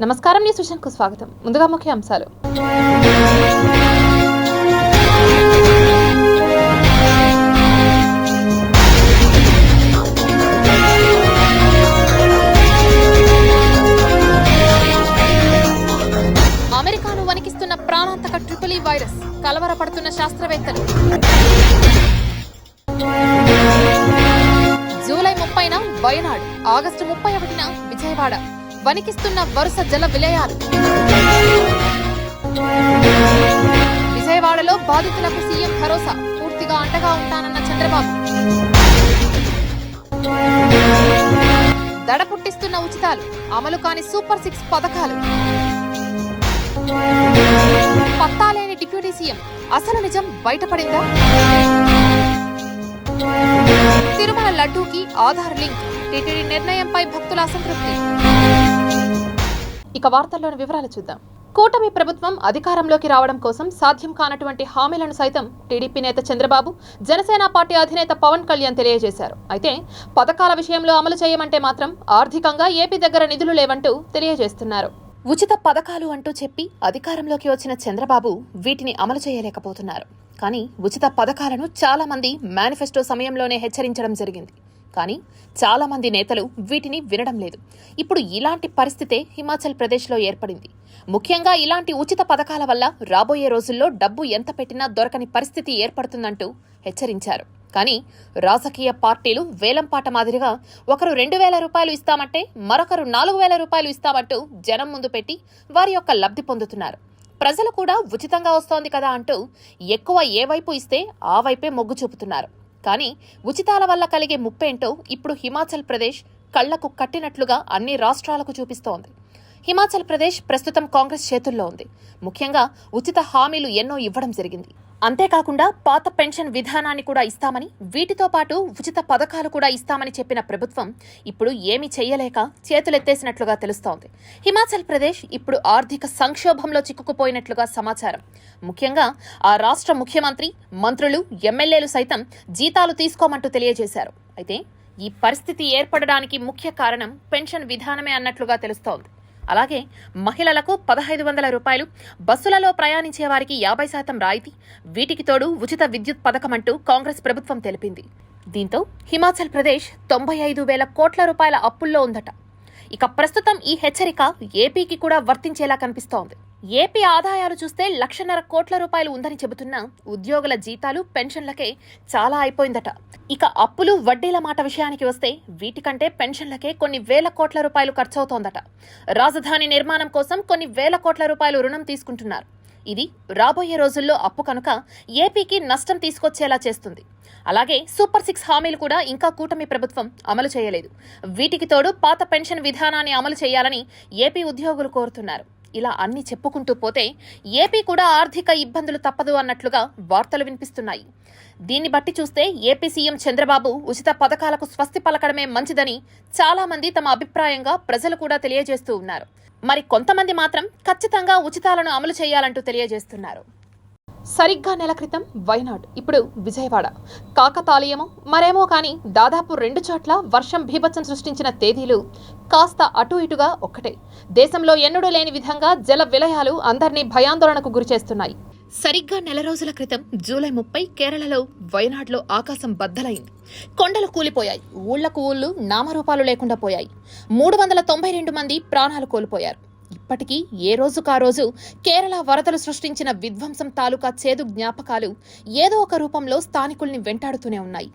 నమస్కారం, న్యూస్ విషన్కు స్వాగతం. ముందుగా ముఖ్య అంశాలు. అమెరికాను వణికిస్తున్న ప్రాణాంతక ట్రిపుల్ ఈ వైరస్, కలవరపడుతున్న శాస్త్రవేత్తలు. జూలై 30న వయనాడ్, ఆగస్టు 31న విజయవాడ, వణికిస్తున్న వరుస జల విలయాలు. విజయవాడలో బాధితులకు సీఎం భరోసా, పూర్తిగా అండగా ఉంటానన్న చంద్రబాబు. దడ పుట్టిస్తున్న ఉచితాలు, అమలు కాని సూపర్ 6 పథకాలు. పత్తాలేని డిప్యూటీ సీఎం, అసలు నిజం బయటపడిందా? తిరుమల లడ్డూకి ఆధార్ లింక్, టీటీడీ నిర్ణయంపై భక్తుల అసంతృప్తి. ఇక వార్తల్లోని వివరాలు చూద్దాం. కూటమి ప్రభుత్వం అధికారంలోకి రావడం కోసం సాధ్యం కానటువంటి హామీలను సైతం టీడీపీ నేత చంద్రబాబు, జనసేన పార్టీ అధినేత పవన్ కళ్యాణ్ తెలియజేశారు. అయితే పథకాల విషయంలో అమలు చేయమంటే మాత్రం ఆర్థికంగా ఏపీ దగ్గర నిధులు లేవంటూ తెలియజేస్తున్నారు. ఉచిత పథకాలు అంటూ చెప్పి అధికారంలోకి వచ్చిన చంద్రబాబు వీటిని అమలు చేయలేకపోతున్నారు. కానీ ఉచిత పథకాలను చాలా మంది మేనిఫెస్టో సమయంలోనే హెచ్చరించడం జరిగింది. కానీ చాలా మంది నేతలు వీటిని వినడం లేదు. ఇప్పుడు ఇలాంటి పరిస్థితే హిమాచల్ ప్రదేశ్లో ఏర్పడింది. ముఖ్యంగా ఇలాంటి ఉచిత పథకాల వల్ల రాబోయే రోజుల్లో డబ్బు ఎంత పెట్టినా దొరకని పరిస్థితి ఏర్పడుతుందంటూ హెచ్చరించారు. కానీ రాజకీయ పార్టీలు వేలంపాట మాదిరిగా ఒకరు 2,000 రూపాయలు ఇస్తామంటే మరొకరు 4,000 రూపాయలు ఇస్తామంటూ జనం ముందు పెట్టి వారి యొక్క లబ్ధి పొందుతున్నారు. ప్రజలు కూడా ఉచితంగా వస్తోంది కదా అంటూ ఎక్కువ ఏ వైపు ఇస్తే ఆ వైపే మొగ్గు చూపుతున్నారు. కానీ ఉచితాల వల్ల కలిగే ముప్పేంటో ఇప్పుడు హిమాచల్ ప్రదేశ్ కళ్లకు కట్టినట్లుగా అన్ని రాష్ట్రాలకు చూపిస్తోంది. హిమాచల్ ప్రదేశ్ ప్రస్తుతం కాంగ్రెస్ చేతుల్లో ఉంది. ముఖ్యంగా ఉచిత హామీలు ఎన్నో ఇవ్వడం జరిగింది. అంతేకాకుండా పాత పెన్షన్ విధానాన్ని కూడా ఇస్తామని, వీటితో పాటు ఉచిత పథకాలు కూడా ఇస్తామని చెప్పిన ప్రభుత్వం ఇప్పుడు ఏమీ చెయ్యలేక చేతులెత్తేసినట్లుగా తెలుస్తోంది. హిమాచల్ ప్రదేశ్ ఇప్పుడు ఆర్థిక సంక్షోభంలో చిక్కుకుపోయినట్లుగా సమాచారం. ముఖ్యంగా ఆ రాష్ట్ర ముఖ్యమంత్రి, మంత్రులు, ఎమ్మెల్యేలు సైతం జీతాలు తీసుకోమంటూ తెలియజేశారు. అయితే ఈ పరిస్థితి ఏర్పడడానికి ముఖ్య కారణం పెన్షన్ విధానమే అన్నట్లుగా తెలుస్తోంది. అలాగే మహిళలకు 1,500 రూపాయలు, బస్సులలో ప్రయాణించే వారికి 50% రాయితీ, వీటికి తోడు ఉచిత విద్యుత్ పథకం అంటూ కాంగ్రెస్ ప్రభుత్వం తెలిపింది. దీంతో హిమాచల్ ప్రదేశ్ 95,000 కోట్ల రూపాయల అప్పుల్లో ఉందట. ఇక ప్రస్తుతం ఈ హెచ్చరిక ఏపీకి కూడా వర్తించేలా కనిపిస్తోంది. ఏపీ ఆదాయాలు చూస్తే 1,50,000 కోట్ల రూపాయలు ఉందని చెబుతున్నా ఉద్యోగుల జీతాలు, పెన్షన్లకే చాలా అయిపోయిందట. ఇక అప్పులు, వడ్డీల మాట విషయానికి వస్తే వీటికంటే పెన్షన్లకే కొన్ని వేల కోట్ల రూపాయలు ఖర్చవుతోందట. రాజధాని నిర్మాణం కోసం కొన్ని వేల కోట్ల రూపాయలు రుణం తీసుకుంటున్నారు. ఇది రాబోయే రోజుల్లో అప్పు కనుక ఏపీకి నష్టం తీసుకొచ్చేలా చేస్తుంది. అలాగే సూపర్ 6 హామీలు కూడా ఇంకా కూటమి ప్రభుత్వం అమలు చేయలేదు. వీటికి తోడు పాత పెన్షన్ విధానాన్ని అమలు చేయాలని ఏపీ ఉద్యోగులు కోరుతున్నారు. ఇలా అన్ని చెప్పుకుంటూ పోతే ఏపీ కూడా ఆర్థిక ఇబ్బందులు తప్పదు అన్నట్లుగా వార్తలు వినిపిస్తున్నాయి. దీన్ని బట్టి చూస్తే ఏపీ సీఎం చంద్రబాబు ఉచిత పథకాలకు స్వస్తి పలకడమే మంచిదని చాలా మంది తమ అభిప్రాయంగా ప్రజలు కూడా తెలియజేస్తూ ఉన్నారు. మరి కొంతమంది మాత్రం ఖచ్చితంగా ఉచితాలను అమలు చేయాలంటూ తెలియజేస్తున్నారు. సరిగ్గా నెల క్రితం వయనాడ్, ఇప్పుడు విజయవాడ. కాకతాళీయమో మరేమో కానీ దాదాపు 2 చోట్ల వర్షం బీభత్సం సృష్టించిన తేదీలు కాస్త అటు ఇటుగా ఒక్కటే. దేశంలో ఎన్నడూ లేని విధంగా జల విలయాలు అందరినీ భయాందోళనకు గురిచేస్తున్నాయి. సరిగ్గా నెల రోజుల క్రితం జూలై 30 కేరళలో వయనాడ్లో ఆకాశం బద్దలైంది. కొండలు కూలిపోయాయి. ఊళ్లకు ఊళ్లు నామరూపాలు లేకుండా పోయాయి. 392 మంది ప్రాణాలు కోల్పోయారు. ఇప్పటికీ ఏ రోజుకా రోజు కేరళ వరదలు సృష్టించిన విధ్వంసం తాలూకా చేదు జ్ఞాపకాలు ఏదో ఒక రూపంలో స్థానికుల్ని వెంటాడుతూనే ఉన్నాయి.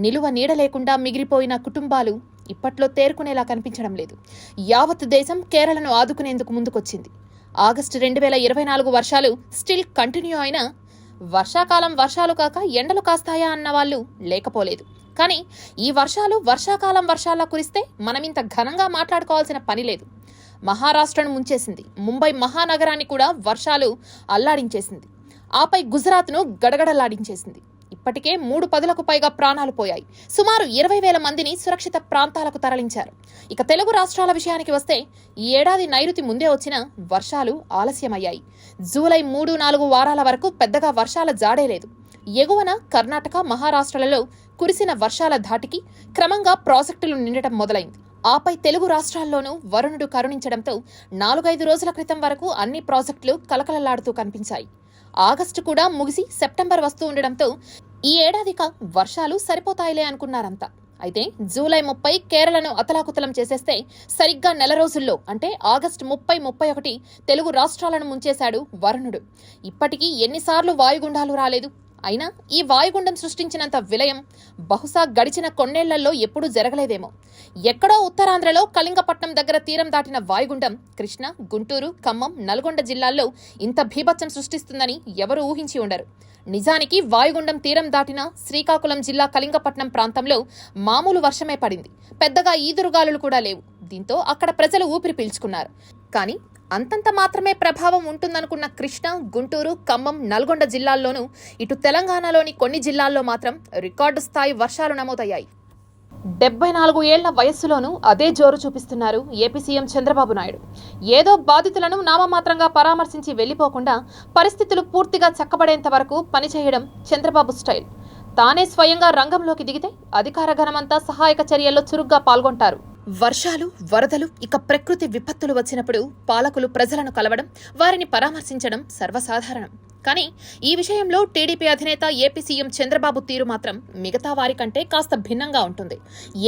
నిలువ నీడ లేకుండా మిగిలిపోయిన కుటుంబాలు ఇప్పట్లో తేరుకునేలా కనిపించడం లేదు. యావత్ దేశం కేరళను ఆదుకునేందుకు ముందుకొచ్చింది. ఆగస్టు 2024 వర్షాలు స్టిల్ కంటిన్యూ అయినా వర్షాకాలం వర్షాలు కాక ఎండలు కాస్తాయా అన్న వాళ్ళు లేకపోలేదు. కానీ ఈ వర్షాలు వర్షాకాలం వర్షాల్లా కురిస్తే మనమింత ఘనంగా మాట్లాడుకోవాల్సిన పని లేదు. మహారాష్ట్రను ముంచేసింది. ముంబై మహానగరాన్ని కూడా వర్షాలు అల్లాడించేసింది. ఆపై గుజరాత్ను గడగడలాడించేసింది. ఇప్పటికే 3 పదులకు పైగా ప్రాణాలు పోయాయి. సుమారు 20,000 మందిని సురక్షిత ప్రాంతాలకు తరలించారు. ఇక తెలుగు రాష్ట్రాల విషయానికి వస్తే ఈ ఏడాది నైరుతి ముందే వచ్చిన వర్షాలు ఆలస్యమయ్యాయి. జూలై 3-4 వారాల వరకు పెద్దగా వర్షాల జాడే లేదు. ఎగువన కర్ణాటక, మహారాష్ట్రలలో కురిసిన వర్షాల ధాటికి క్రమంగా ప్రాజెక్టులు నిండటం మొదలైంది. ఆపై తెలుగు రాష్ట్రాల్లోనూ వరుణుడు కరుణించడంతో 4-5 రోజుల క్రితం వరకు అన్ని ప్రాజెక్టులు కలకలలాడుతూ కనిపించాయి. ఆగస్టు కూడా ముగిసి సెప్టెంబర్ వస్తూ ఉండడంతో ఈ ఏడాదిక వర్షాలు సరిపోతాయిలే అనుకున్నారంతా. అయితే జూలై 30 కేరళను అతలాకుతలం చేసేస్తే సరిగ్గా నెల రోజుల్లో అంటే ఆగస్టు 30-31 తెలుగు రాష్ట్రాలను ముంచేశాడు వరుణుడు. ఇప్పటికీ ఎన్నిసార్లు వాయుగుండాలు రాలేదు. అయినా ఈ వాయుగుండం సృష్టించినంత విలయం బహుశా గడిచిన కొన్నేళ్లలో ఎప్పుడూ జరగలేదేమో. ఎక్కడో ఉత్తరాంధ్రలో కళింగపట్నం దగ్గర తీరం దాటిన వాయుగుండం కృష్ణా, గుంటూరు, ఖమ్మం, నల్గొండ జిల్లాల్లో ఇంత భీభత్సం సృష్టిస్తుందని ఎవరూ ఊహించి ఉండరు. నిజానికి వాయుగుండం తీరం దాటిన శ్రీకాకుళం జిల్లా కళింగపట్నం ప్రాంతంలో మామూలు వర్షమే పడింది. పెద్దగా ఈదురుగాలులు కూడా లేవు. దీంతో అక్కడ ప్రజలు ఊపిరి పీల్చుకున్నారు. కానీ అంతంత మాత్రమే ప్రభావం ఉంటుందనుకున్న కృష్ణా, గుంటూరు, ఖమ్మం, నల్గొండ జిల్లాల్లోనూ ఇటు తెలంగాణలోని కొన్ని జిల్లాల్లో మాత్రం రికార్డు స్థాయి వర్షాలు నమోదయ్యాయి. 74 ఏళ్ల వయస్సులోనూ అదే జోరు చూపిస్తున్నారు ఏపీ సీఎం చంద్రబాబు నాయుడు. ఏదో బాధితులను నామమాత్రంగా పరామర్శించి వెళ్లిపోకుండా పరిస్థితులు పూర్తిగా చక్కబడేంత వరకు పనిచేయడం చంద్రబాబు స్టైల్. తానే స్వయంగా రంగంలోకి దిగితే అధికార గణమంతా సహాయక చర్యల్లో చురుగ్గా పాల్గొంటారు. వర్షాలు, వరదలు, ఇక ప్రకృతి విపత్తులు వచ్చినప్పుడు పాలకులు ప్రజలను కలవడం, వారిని పరామర్శించడం సర్వసాధారణం. కానీ ఈ విషయంలో టీడీపీ అధినేత ఏపీ సీఎం చంద్రబాబు తీరు మాత్రం మిగతా వారి కంటే కాస్త భిన్నంగా ఉంటుంది.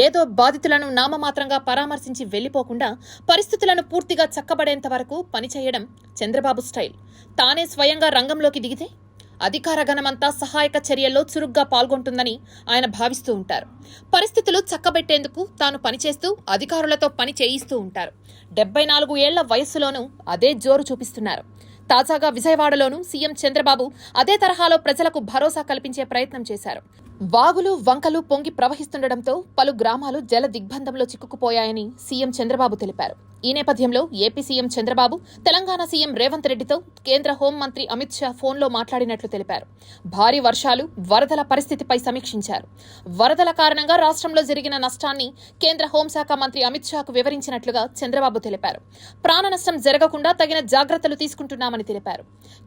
ఏదో బాధితులను నామమాత్రంగా పరామర్శించి వెళ్లిపోకుండా పరిస్థితులను పూర్తిగా చక్కబడేంత వరకు పనిచేయడం చంద్రబాబు స్టైల్. తానే స్వయంగా రంగంలోకి దిగితే అధికార గణమంతా సహాయక చర్యల్లో చురుగ్గా పాల్గొంటుందని ఆయన భావిస్తూ ఉంటారు. పరిస్థితులు చక్కబెట్టేందుకు తాను పనిచేస్తూ అధికారులతో పని చేయిస్తూ ఉంటారు. 74 ఏళ్ల వయస్సులోనూ అదే జోరు చూపిస్తున్నారు. తాజాగా విజయవాడలోనూ సీఎం చంద్రబాబు అదే తరహాలో ప్రజలకు భరోసా కల్పించే ప్రయత్నం చేశారు. వాగులు, వంకలు పొంగి ప్రవహిస్తుండటంతో పలు గ్రామాలు జల దిగ్బంధంలో చిక్కుకుపోయాయని సీఎం చంద్రబాబు తెలిపారు. ఈ నేపథ్యంలో AP CM Chandrababu Telangana CM Revanth రెడ్డితో కేంద్ర హోంమంత్రి అమిత్ షా ఫోన్లో మాట్లాడినట్లు తెలిపారు. భారీ వర్షాలు, వరదల పరిస్థితిపై సమీక్షించారు. వరదల కారణంగా రాష్ట్రంలో జరిగిన నష్టాన్ని కేంద్ర హోంశాఖ మంత్రి అమిత్ షాకు వివరించినట్లుగా చంద్రబాబు తెలిపారు. ప్రాణ నష్టం జరగకుండా తగిన జాగ్రత్తలు తీసుకుంటున్నామని తెలిపారు.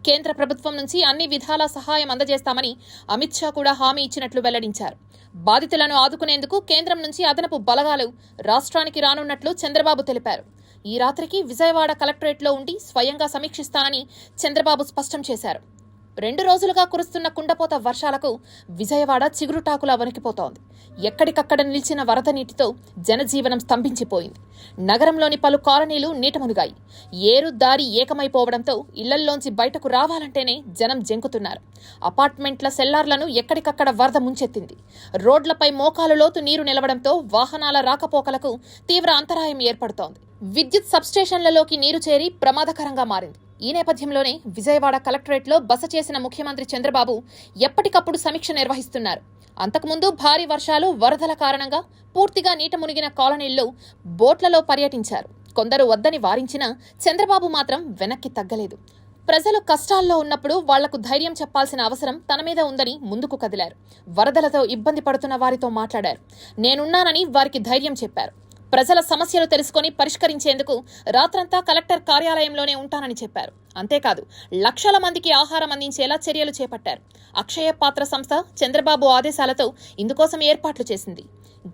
కేంద్ర ప్రభుత్వం నుంచి అన్ని విధాలా సహాయం అందజేస్తామని అమిత్ షా కూడా హామీ ఇచ్చినట్లు వెల్లడించారు. బాధితులను ఆదుకునేందుకు కేంద్రం నుంచి అదనపు బలగాలు రాష్ట్రానికి రానున్నట్లు చంద్రబాబు తెలిపారు. ఈ రాత్రికి విజయవాడ కలెక్టరేట్లో ఉండి స్వయంగా సమీక్షిస్తానని చంద్రబాబు స్పష్టం చేశారు. 2 రోజులుగా కురుస్తున్న కుండపోత వర్షాలకు విజయవాడ చిగురుటాకులా వణికిపోతోంది. ఎక్కడికక్కడ నిలిచిన వరద నీటితో జనజీవనం స్తంభించిపోయింది. నగరంలోని పలు కాలనీలు నీట మునిగాయి. ఏరు దారి ఏకమైపోవడంతో ఇళ్లల్లోంచి బయటకు రావాలంటేనే జనం జంకుతున్నారు. అపార్ట్మెంట్ల సెల్లార్లను ఎక్కడికక్కడ వరద ముంచెత్తింది. రోడ్లపై మోకాలు లోతు నీరు నిలవడంతో వాహనాల రాకపోకలకు తీవ్ర అంతరాయం ఏర్పడుతోంది. విద్యుత్ సబ్స్టేషన్లలోకి నీరు చేరి ప్రమాదకరంగా మారింది. ఈ నేపథ్యంలోనే విజయవాడ కలెక్టరేట్లో బస చేసిన ముఖ్యమంత్రి చంద్రబాబు ఎప్పటికప్పుడు సమీక్ష నిర్వహిస్తున్నారు. అంతకుముందు భారీ వర్షాలు, వరదల కారణంగా పూర్తిగా నీట మునిగిన కాలనీల్లో బోట్లలో పర్యటించారు. కొందరు వద్దని వారించినా చంద్రబాబు మాత్రం వెనక్కి తగ్గలేదు. ప్రజలు కష్టాల్లో ఉన్నప్పుడు వాళ్లకు ధైర్యం చెప్పాల్సిన అవసరం తన మీద ఉందని ముందుకు కదిలారు. వరదలతో ఇబ్బంది పడుతున్న వారితో మాట్లాడారు. నేనున్నానని వారికి ధైర్యం చెప్పారు. ప్రజల సమస్యలు తెలుసుకొని పరిష్కరించేందుకు రాత్రంతా కలెక్టర్ కార్యాలయంలోనే ఉంటానని చెప్పారు. అంతేకాదు లక్షల మందికి ఆహారం అందించేలా చర్యలు చేపట్టారు. అక్షయ పాత్ర సంస్థ చంద్రబాబు ఆదేశాలతో ఇందుకోసం ఏర్పాట్లు చేసింది.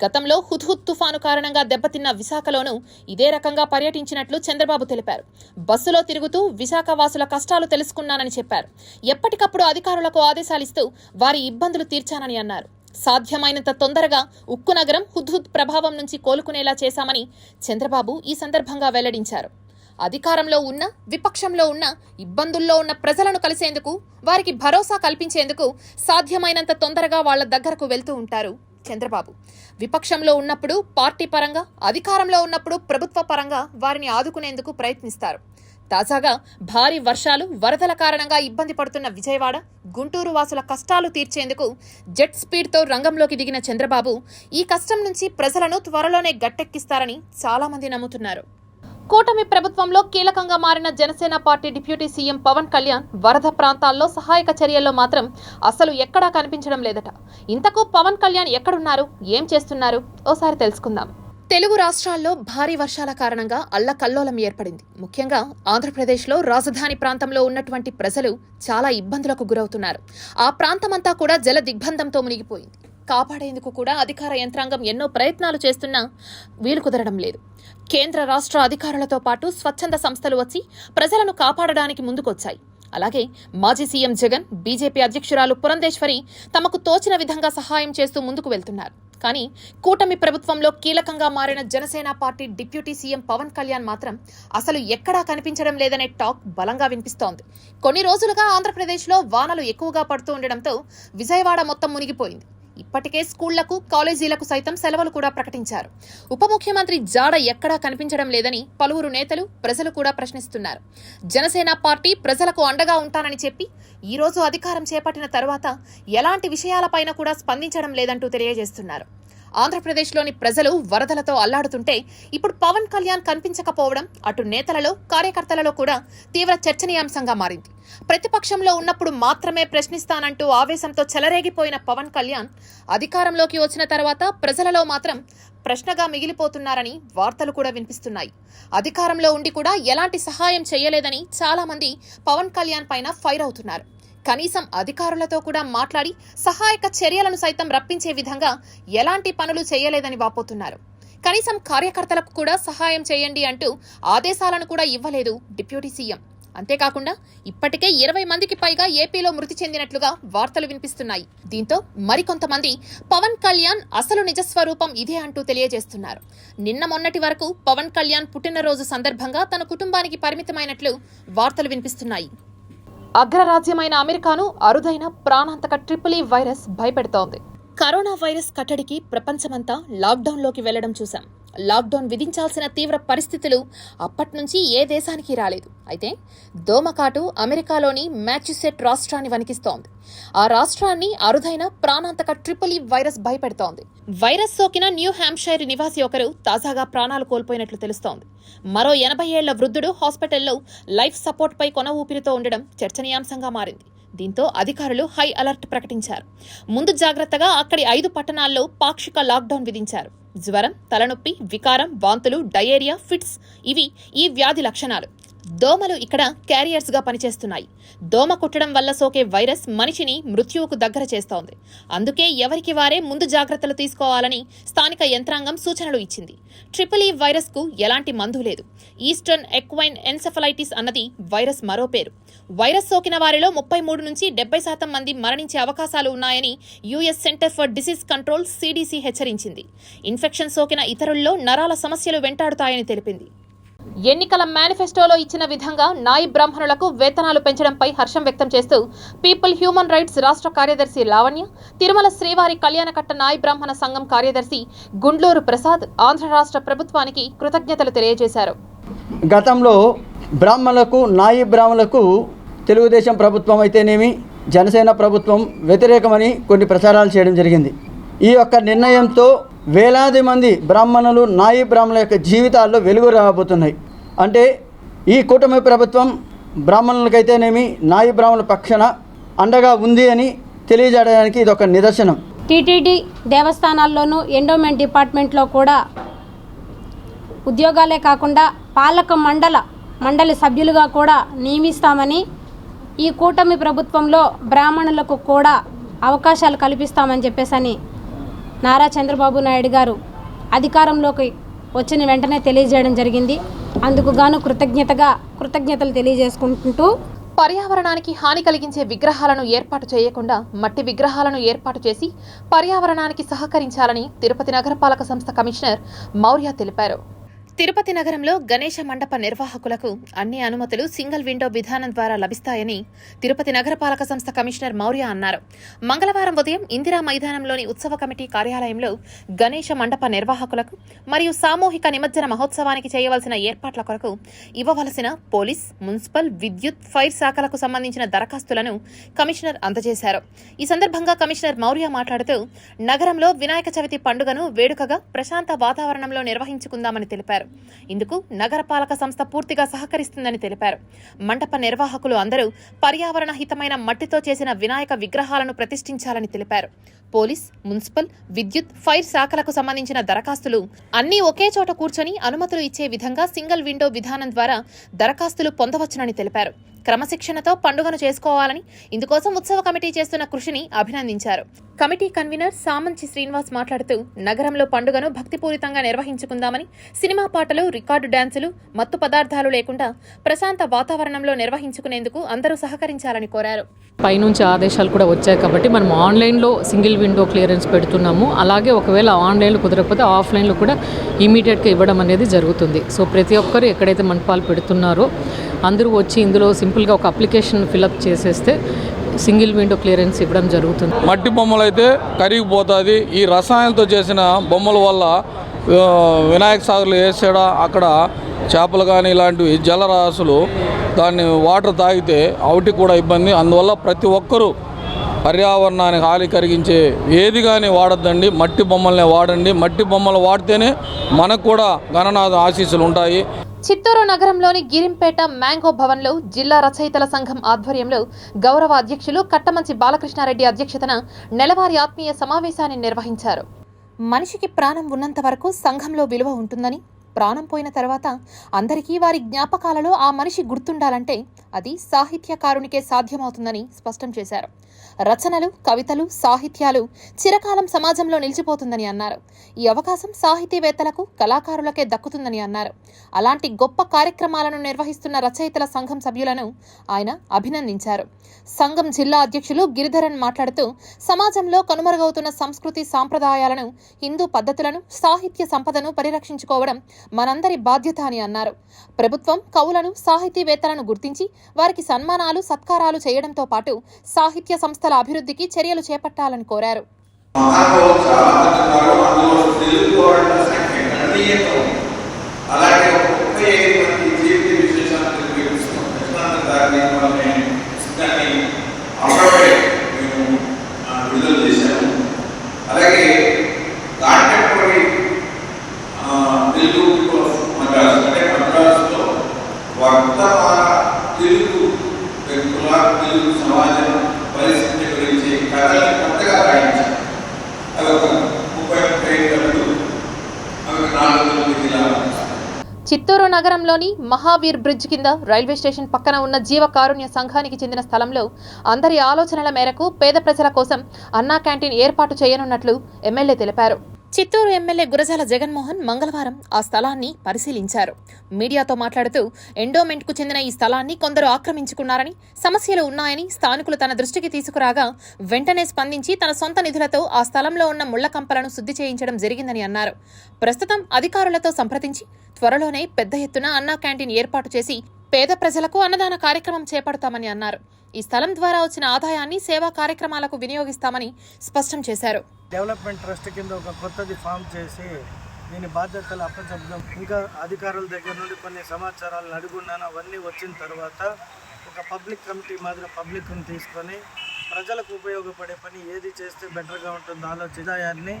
గతంలో హుద్హుద్ తుఫాను కారణంగా దెబ్బతిన్న విశాఖలోనూ ఇదే రకంగా పర్యటించినట్లు చంద్రబాబు తెలిపారు. బస్సులో తిరుగుతూ విశాఖ వాసుల కష్టాలు తెలుసుకున్నానని చెప్పారు. ఎప్పటికప్పుడు అధికారులకు ఆదేశాలిస్తూ వారి ఇబ్బందులు తీర్చానని అన్నారు. సాధ్యమైనంత తొందరగా ఉక్కు నగరం హుద్హుద్ ప్రభావం నుంచి కోలుకునేలా చేశామని చంద్రబాబు ఈ సందర్భంగా వెల్లడించారు. అధికారంలో ఉన్న, విపక్షంలో ఉన్న, ఇబ్బందుల్లో ఉన్న ప్రజలను కలిసేందుకు, వారికి భరోసా కల్పించేందుకు సాధ్యమైనంత తొందరగా వాళ్ల దగ్గరకు వెళ్తూ ఉంటారు చంద్రబాబు. విపక్షంలో ఉన్నప్పుడు పార్టీ పరంగా, అధికారంలో ఉన్నప్పుడు ప్రభుత్వ పరంగా వారిని ఆదుకునేందుకు ప్రయత్నిస్తారు. తాజాగా భారీ వర్షాలు, వరదల కారణంగా ఇబ్బంది పడుతున్న విజయవాడ, గుంటూరు వాసుల కష్టాలు తీర్చేందుకు జెట్ స్పీడ్తో రంగంలోకి దిగిన చంద్రబాబు ఈ కష్టం నుంచి ప్రజలను త్వరలోనే గట్టెక్కిస్తారని చాలా మంది నమ్ముతున్నారు. కూటమి ప్రభుత్వంలో కీలకంగా మారిన Janasena party deputy CM Pawan Kalyan వరద ప్రాంతాల్లో సహాయక చర్యల్లో మాత్రం అసలు ఎక్కడా కనిపించడం లేదట. ఇంతకు పవన్ కళ్యాణ్ ఎక్కడున్నారు, ఏం చేస్తున్నారు ఓసారి తెలుసుకుందాం. తెలుగు రాష్ట్రాల్లో భారీ వర్షాల కారణంగా అల్లకల్లోలం ఏర్పడింది. ముఖ్యంగా ఆంధ్రప్రదేశ్లో రాజధాని ప్రాంతంలో ఉన్నటువంటి ప్రజలు చాలా ఇబ్బందులకు గురవుతున్నారు. ఆ ప్రాంతమంతా కూడా జల దిగ్బంధంతో మునిగిపోయింది. కాపాడేందుకు కూడా అధికార యంత్రాంగం ఎన్నో ప్రయత్నాలు చేస్తున్నా వీలు కుదరడం లేదు. కేంద్ర రాష్ట్ర అధికారులతో పాటు స్వచ్ఛంద సంస్థలు వచ్చి ప్రజలను కాపాడడానికి ముందుకొచ్చాయి. అలాగే మాజీ సీఎం జగన్, బీజేపీ అధ్యక్షురాలు పురంధేశ్వరి తమకు తోచిన విధంగా సహాయం చేస్తూ ముందుకు వెళ్తున్నారు. కానీ కూటమి ప్రభుత్వంలో కీలకంగా మారిన Janasena party deputy CM Pawan Kalyan మాత్రం అసలు ఎక్కడా కనిపించడం లేదనే టాక్ బలంగా వినిపిస్తోంది. కొన్ని రోజులుగా ఆంధ్రప్రదేశ్లో వానలు ఎక్కువగా పడుతూ ఉండడంతో విజయవాడ మొత్తం మునిగిపోయింది. ఇప్పటికే స్కూళ్లకు, కాలేజీలకు సైతం సెలవులు కూడా ప్రకటించారు. ఉప ముఖ్యమంత్రి జాడ ఎక్కడా కనిపించడం లేదని పలువురు నేతలు, ప్రజలు కూడా ప్రశ్నిస్తున్నారు. జనసేన పార్టీ ప్రజలకు అండగా ఉంటానని చెప్పి ఈ రోజు అధికారం చేపట్టిన తరువాత ఎలాంటి విషయాలపైన కూడా స్పందించడం లేదంటూ తెలియజేస్తున్నారు. ఆంధ్రప్రదేశ్లోని ప్రజలు వరదలతో అల్లాడుతుంటే ఇప్పుడు పవన్ కళ్యాణ్ కనిపించకపోవడం అటు నేతలలో, కార్యకర్తలలో కూడా తీవ్ర చర్చనీయాంశంగా మారింది. ప్రతిపక్షంలో ఉన్నప్పుడు మాత్రమే ప్రశ్నిస్తానంటూ ఆవేశంతో చెలరేగిపోయిన పవన్ కళ్యాణ్ అధికారంలోకి వచ్చిన తర్వాత ప్రజలలో మాత్రం ప్రశ్నగా మిగిలిపోతున్నారని వార్తలు కూడా వినిపిస్తున్నాయి. అధికారంలో ఉండి కూడా ఎలాంటి సహాయం చేయలేదని చాలా మంది పవన్ కళ్యాణ్ పైన ఫైర్ అవుతున్నారు. కనీసం అధికారులతో కూడా మాట్లాడి సహాయక చర్యలను సైతం రప్పించే విధంగా ఎలాంటి పనులు చేయలేదని వాపోతున్నారు. కనీసం కార్యకర్తలకు కూడా సహాయం చేయండి అంటూ ఆదేశాలను కూడా ఇవ్వలేదు డిప్యూటీ సీఎం. అంతేకాకుండా ఇప్పటికే 20 మందికి పైగా ఏపీలో మృతి చెందినట్లుగా వార్తలు వినిపిస్తున్నాయి. దీంతో మరికొంతమంది పవన్ కళ్యాణ్ అసలు నిజస్వరూపం ఇదే అంటూ తెలియజేస్తున్నారు. నిన్న మొన్నటి వరకు పవన్ కళ్యాణ్ పుట్టినరోజు సందర్భంగా తన కుటుంబానికి పరిమితమైనట్లు వార్తలు వినిపిస్తున్నాయి. అగ్రరాజ్యమైన అమెరికాను అరుదైన ప్రాణాంతక ట్రిపుల్ వైరస్ భయపెడుతోంది. కరోనా వైరస్ కట్టడికి ప్రపంచమంతా లాక్డౌన్లోకి వెళ్లడం చూశాం. లాక్డౌన్ విధించాల్సిన తీవ్ర పరిస్థితులు అప్పట్నుంచి ఏ దేశానికి రాలేదు. అయితే దోమకాటు అమెరికాలోని మ్యాచ్యుసెట్ రాష్ట్రాన్ని వణికిస్తోంది. ఆ రాష్ట్రాన్ని అరుదైన ప్రాణాంతక ట్రిపుల్ వైరస్ భయపెడుతోంది. వైరస్ సోకిన న్యూ హ్యాంప్షైర్ నివాసి ఒకరు తాజాగా ప్రాణాలు కోల్పోయినట్లు తెలుస్తోంది. మరో 80 ఏళ్ల వృద్ధుడు హాస్పిటల్లో లైఫ్ సపోర్ట్ పై కొన ఊపిరితో ఉండడం చర్చనీయాంశంగా మారింది. దీంతో అధికారులు హై అలర్ట్ ప్రకటించారు. ముందు జాగ్రత్తగా అక్కడి 5 పట్టణాల్లో పాక్షిక లాక్డౌన్ విధించారు. జ్వరం, తలనొప్పి, వికారం, వాంతులు, డయేరియా, ఫిట్స్ ఇవి ఈ వ్యాధి లక్షణాలు. దోమలు ఇక్కడ క్యారియర్స్ గా పనిచేస్తున్నాయి. దోమ కుట్టడం వల్ల సోకే వైరస్ మనిషిని మృత్యువుకు దగ్గర చేస్తోంది. అందుకే ఎవరికి వారే ముందు జాగ్రత్తలు తీసుకోవాలని స్థానిక యంత్రాంగం సూచనలు ఇచ్చింది. ట్రిపుల్ ఈ వైరస్ కు ఎలాంటి మందు లేదు. ఈస్టర్న్ ఎక్వైన్ ఎన్సెఫలైటిస్ అన్నది వైరస్ మరో పేరు. వైరస్ సోకిన వారిలో 33 నుంచి 70% మంది మరణించే అవకాశాలు ఉన్నాయని US centre for disease control CDC హెచ్చరించింది. ఇన్ఫెక్షన్ సోకిన ఇతరుల్లో నరాల సమస్యలు వెంటాడుతాయని తెలిపింది. ఎన్నికల మేనిఫెస్టోలో ఇచ్చిన విధంగా నాయి బ్రాహ్మణులకు వేతనాలు పెంచడంపై హర్షం వ్యక్తం చేస్తూ పీపుల్ హ్యూమన్ రైట్స్ రాష్ట్ర కార్యదర్శి లావణ్య, తిరుమల శ్రీవారి కళ్యాణకట్ట నాయి బ్రాహ్మణ సంఘం కార్యదర్శి గుండ్లూరు ప్రసాద్ ఆంధ్ర రాష్ట్ర ప్రభుత్వానికి కృతజ్ఞతలు తెలియజేశారు. గతంలో బ్రాహ్మణులకు, నాయి బ్రాహ్మణులకు తెలుగుదేశం ప్రభుత్వం అయితేనేమి, జనసేన ప్రభుత్వం వ్యతిరేకమని కొన్ని ప్రచారాలు చేయడం జరిగింది. ఈ యొక్క నిర్ణయంతో వేలాది మంది బ్రాహ్మణులు, నాయి బ్రాహ్మణుల యొక్క జీవితాల్లో వెలుగు రాబోతున్నాయి. అంటే ఈ కూటమి ప్రభుత్వం బ్రాహ్మణులకైతేనేమి, నాయి బ్రాహ్మణుల పక్షాన అండగా ఉంది అని తెలియజేయడానికి ఇది ఒక నిదర్శనం. టీటీడీ దేవస్థానాల్లోనూ ఎండోమెంట్ డిపార్ట్మెంట్లో కూడా ఉద్యోగాలే కాకుండా పాలక మండలి సభ్యులుగా కూడా నియమిస్తామని, ఈ కూటమి ప్రభుత్వంలో బ్రాహ్మణులకు కూడా అవకాశాలు కల్పిస్తామని చెప్పేసని నారా చంద్రబాబు నాయుడు గారు అధికారంలోకి వచ్చిన వెంటనే తెలియజేయడం జరిగింది. అందుకు గాను కృతజ్ఞతలు తెలియజేసుకుంటూ పర్యావరణానికి హాని కలిగించే విగ్రహాలను ఏర్పాటు చేయకుండా మట్టి విగ్రహాలను ఏర్పాటు చేసి పర్యావరణానికి సహకరించాలని తిరుపతి నగరపాలక సంస్థ కమిషనర్ మౌర్య తెలిపారు. తిరుపతి నగరంలో గణేష మండప నిర్వాహకులకు అన్ని అనుమతులు సింగిల్ విండో విధానం ద్వారా లభిస్తాయని తిరుపతి నగరపాలక సంస్థ కమిషనర్ మౌర్య అన్నారు. మంగళవారం ఉదయం ఇందిరా మైదానంలోని ఉత్సవ కమిటీ కార్యాలయంలో గణేష మండప నిర్వాహకులకు మరియు సామూహిక నిమజ్జన మహోత్సవానికి చేయవలసిన ఏర్పాట్ల కొరకు ఇవ్వవలసిన పోలీస్, మున్సిపల్, విద్యుత్, ఫైర్ శాఖలకు సంబంధించిన దరఖాస్తులను కమిషనర్ అందజేశారు. ఈ సందర్భంగా కమిషనర్ మౌర్య మాట్లాడుతూ నగరంలో వినాయక చవితి పండుగను వేడుకగా ప్రశాంత వాతావరణంలో నిర్వహించుకుందామని తెలిపారు. ఇందుకు నగరపాలక సంస్థ పూర్తిగా సహకరిస్తుందని తెలిపారు. మండప నిర్వాహకులు అందరూ పర్యావరణ హితమైన మట్టితో చేసిన వినాయక విగ్రహాలను ప్రతిష్ఠించాలని తెలిపారు. పోలీస్, మున్సిపల్, విద్యుత్, ఫైర్ శాఖలకు సంబంధించిన దరఖాస్తులు అన్నీ ఒకే చోట కూర్చొని అనుమతులు ఇచ్చే విధంగా సింగిల్ విండో విధానం ద్వారా దరఖాస్తులు పొందవచ్చునని తెలిపారు. క్రమశిక్షణతో పండుగను చేసుకోవాలని, ఇందుకోసం ఉత్సవ కమిటీ చేస్తున్న కృషిని అభినందించారు. కమిటీ కన్వీనర్ సామంచి శ్రీనివాస్ మాట్లాడుతూ నగరంలో పండుగను భక్తిపూరితంగా నిర్వహించుకుందామని, సినిమా పాటలు, రికార్డు డాన్సులు, మత్తు పదార్థాలు లేకుండా ప్రశాంత వాతావరణంలో నిర్వహించుకునేందుకు అందరూ సహకరించాలని కోరారు. పైనుంచి ఆదేశాలు కూడా వచ్చాయి కాబట్టి మనం ఆన్లైన్లో సింగిల్ విండో క్లియరెన్స్ పెడుతున్నాము. అలాగే ఒకవేళ ఆన్లైన్లో కుదరకపోతే ఆఫ్లైన్లో కూడా ఇమీడియట్గా ఇవ్వడం అనేది జరుగుతుంది. సో ప్రతి ఒక్కరు ఎక్కడైతే మంటపాలు పెడుతున్నారో అందరూ వచ్చి ఇందులో సింపుల్గా ఒక అప్లికేషన్ ఫిలప్ చేసేస్తే సింగిల్ విండో క్లియరెన్స్ ఇవ్వడం జరుగుతుంది. మట్టి బొమ్మలు అయితే కరిగిపోతుంది. ఈ రసాయనాలతో చేసిన బొమ్మల వల్ల వినాయక సాగర్లో వేసాడా అక్కడ చేపలు కానీ ఇలాంటివి జలరాశులు దాన్ని వాటర్ తాగితే అవిటి కూడా ఇబ్బంది. అందువల్ల ప్రతి ఒక్కరూ పర్యావరణానికి హాని కలిగించే ఏది కానీ వాడద్దండి, మట్టి బొమ్మలనే వాడండి. మట్టి బొమ్మలు వాడితేనే మనకు కూడా గణనాథ ఆశీస్సులు ఉంటాయి. చిత్తూరు నగరంలోని గిరింపేట మ్యాంగో భవన్లో జిల్లా రచయితల సంఘం ఆధ్వర్యంలో గౌరవ అధ్యక్షులు కట్టమంచి బాలకృష్ణారెడ్డి అధ్యక్షతన నెలవారీ ఆత్మీయ సమావేశాన్ని నిర్వహించారు. మనిషికి ప్రాణం ఉన్నంత వరకు సంఘంలో విలువ ఉంటుందని, ప్రాణం పోయిన తర్వాత అందరికీ వారి జ్ఞాపకాలలో ఆ మనిషి గుర్తుండాలంటే అది సాహిత్యకారునికే సాధ్యమవుతుందని స్పష్టం చేశారు. రచనలు, కవితలు, సాహిత్యాలు చిరకాలం సమాజంలో నిలిచిపోతుందని అన్నారు. ఈ అవకాశం సాహితీవేత్తలకు, కళాకారులకే దక్కుతుందని అన్నారు. అలాంటి గొప్ప కార్యక్రమాలను నిర్వహిస్తున్న రచయితల సంఘం సభ్యులను ఆయన అభినందించారు. సంఘం జిల్లా అధ్యక్షులు గిరిధరన్ మాట్లాడుతూ సమాజంలో కనుమరుగవుతున్న సంస్కృతి సాంప్రదాయాలను, హిందూ పద్ధతులను, సాహిత్య సంపదను పరిరక్షించుకోవడం మనందరి బాధ్యత అని అన్నారు. ప్రభుత్వం కవులను, సాహితీవేత్తలను గుర్తించి వారికి సన్మానాలు, సత్కారాలు చేయడంతో పాటు సాహిత్య సంస్థల అభివృద్ధికి చర్యలు చేపట్టాలని కోరారు. చిత్తూరు నగరంలోని మహావీర్ బ్రిడ్జ్ కింద రైల్వే స్టేషన్ పక్కన ఉన్న జీవ కారుణ్య సంఘానికి చెందిన స్థలంలో అందరి ఆలోచనల మేరకు పేద ప్రజల కోసం అన్నా క్యాంటీన్ ఏర్పాటు చేయనున్నట్లు ఎమ్మెల్యే తెలిపారు. చిత్తూరు ఎమ్మెల్యే గురజాల జగన్మోహన్ మంగళవారం ఆ స్థలాన్ని పరిశీలించారు. మీడియాతో మాట్లాడుతూ ఎండోమెంట్కు చెందిన ఈ స్థలాన్ని కొందరు ఆక్రమించుకున్నారని, సమస్యలు ఉన్నాయని స్థానికులు తన దృష్టికి తీసుకురాగా వెంటనే స్పందించి తన సొంత నిధులతో ఆ స్థలంలో ఉన్న ముళ్ల కంపలను శుద్ధి చేయించడం జరిగిందని అన్నారు. ప్రస్తుతం అధికారులతో సంప్రదించి త్వరలోనే పెద్ద ఎత్తున అన్నా క్యాంటీన్ ఏర్పాటు చేసి పేద ప్రజలకు అన్నదాన కార్యక్రమం చేపడతామని అన్నారు. ఈ స్థలం ద్వారా వచ్చిన ఆదాయాన్ని సేవా కార్యక్రమాలకు వినియోగిస్తామని స్పష్టం చేశారు. డెవలప్మెంట్ ట్రస్ట్ కింద ఒక కొత్తది ఫామ్ చేసి దీని బాధ్యతలు అప్పచెప్దాం. ఇంకా అధికారుల దగ్గర నుండి కొన్ని సమాచారాలను అడుగున్నాను. అవన్నీ వచ్చిన తర్వాత ఒక పబ్లిక్ కమిటీ మాదిరి పబ్లిక్ని తీసుకొని ప్రజలకు ఉపయోగపడే పని ఏది చేస్తే బెటర్గా ఉంటుందో ఆలోచన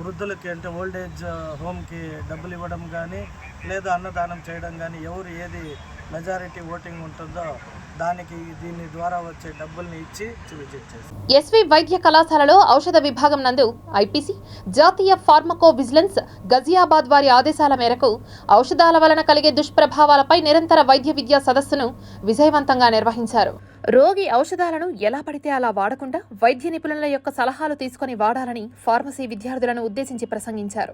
వృద్ధులకి అంటే ఓల్డేజ్ హోమ్కి డబ్బులు ఇవ్వడం కానీ లేదా అన్నదానం చేయడం కానీ ఎవరు ఏది మెజారిటీ ఓటింగ్ ఉంటుందో దానికి దీని ద్వారా వచ్చే డబ్బుల్ని ఇచ్చి విజిట్ చేస్తాం. ఎస్వి వైద్య కళాశాలలో ఔషధ విభాగం నందు ఐపీసీ, జాతీయ ఫార్మకో విజిలెన్స్, గజియాబాద్ వారి ఆదేశాల మేరకు ఔషధాల వలన కలిగే దుష్ప్రభావాలపై నిరంతర వైద్య విద్యా సదస్సును విజయవంతంగా నిర్వహించారు. రోగి ఔషధాలను ఎలా పడితే అలా వాడకుండా వైద్య నిపుణుల యొక్క సలహాలు తీసుకుని వాడాలని ఫార్మసీ విద్యార్థులను ఉద్దేశించి ప్రసంగించారు.